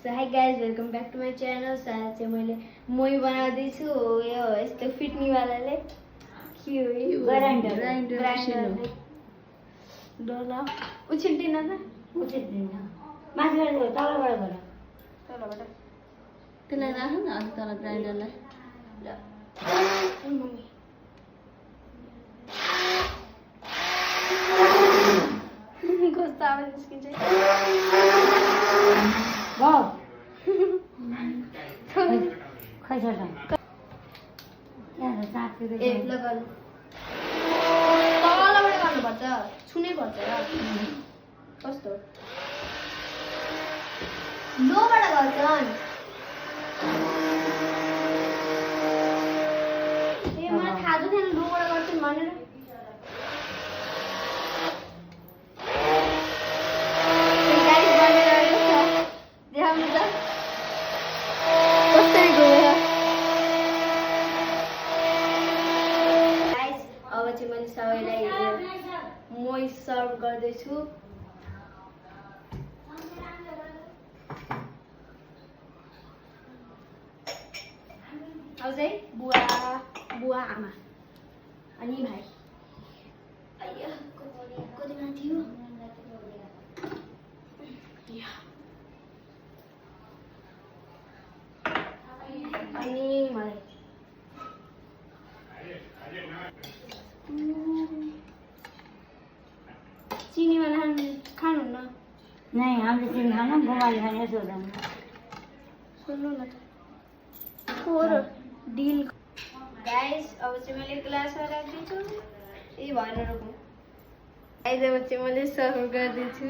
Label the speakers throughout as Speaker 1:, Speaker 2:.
Speaker 1: So hi guys welcome back to my channel. सायद चाहिँ मैले मोही बनाउँदैछु हो यो यस्तो फिट्नीवालाले ग्राइन्डरले डोला उछिन्टिन त
Speaker 2: उछिन्टिन माथिबाट गयो तलबाट गयो
Speaker 1: तलबाट
Speaker 2: त्यसलाई राख्नु न अझ तल ग्राइन्डरलाई
Speaker 1: कस्तो आवाज निस्किन्छ
Speaker 2: खै छ
Speaker 1: ए ल गर्नु तलबाट गर्नुपर्छ छुनै पर्छ र कस्तो लोबाट गर्छन् ए मलाई थाहा छैन लोबाट गर्छन् भनेर मैले सबैलाई मोही सर्भ गर्दैछु। अब चाहिँ बुवा आमा अनि भाइ कति माथि हो अनि मलाई चिनीमा खानुहुन्न
Speaker 2: नै हामीले चिनी खानु बुबाले खाने सोध्नु
Speaker 1: सुन्नु न फोर डिल गाइस अब चाहिँ मैले ग्लासमा राख्दैछु यही भएर रोक्नु गाइस अब चाहिँ मैले सर्भ गर्दैछु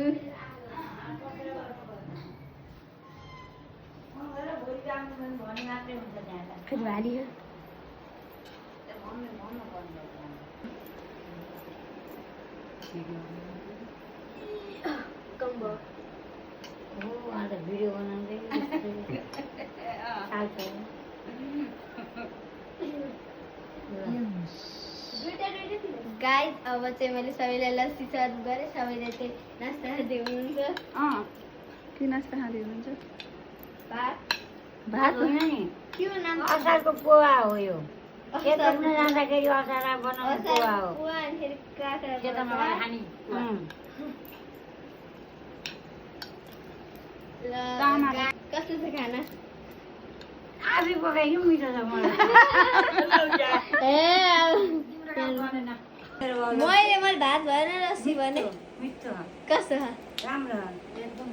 Speaker 1: फेरि हालियो कम्बो
Speaker 2: हो आज भिडियो बनाउँदै
Speaker 1: गाइस अब चाहिँ मैले सबैलाई लस्सी सर्भ गरेँ सबैले चाहिँ नास्ता खाँदै हुनुहुन्छ
Speaker 2: के नास्ता खाँदै हुनुहुन्छ
Speaker 1: भात
Speaker 2: होइन नि
Speaker 1: के हो नाम
Speaker 2: असारको पोहा हो यो खेतमा जाँदाखेरि असार बनाउने पोहा हो
Speaker 1: पोहा अनि फेरि काँक्रा
Speaker 2: खेतमा खाने
Speaker 1: कस्तो छ खाना
Speaker 2: आफै पकाइयो मिठो छ मलाई
Speaker 1: मैले भात भएन लस्सी भने
Speaker 2: मिठो
Speaker 1: कस्तो छ
Speaker 2: राम्रो एकदम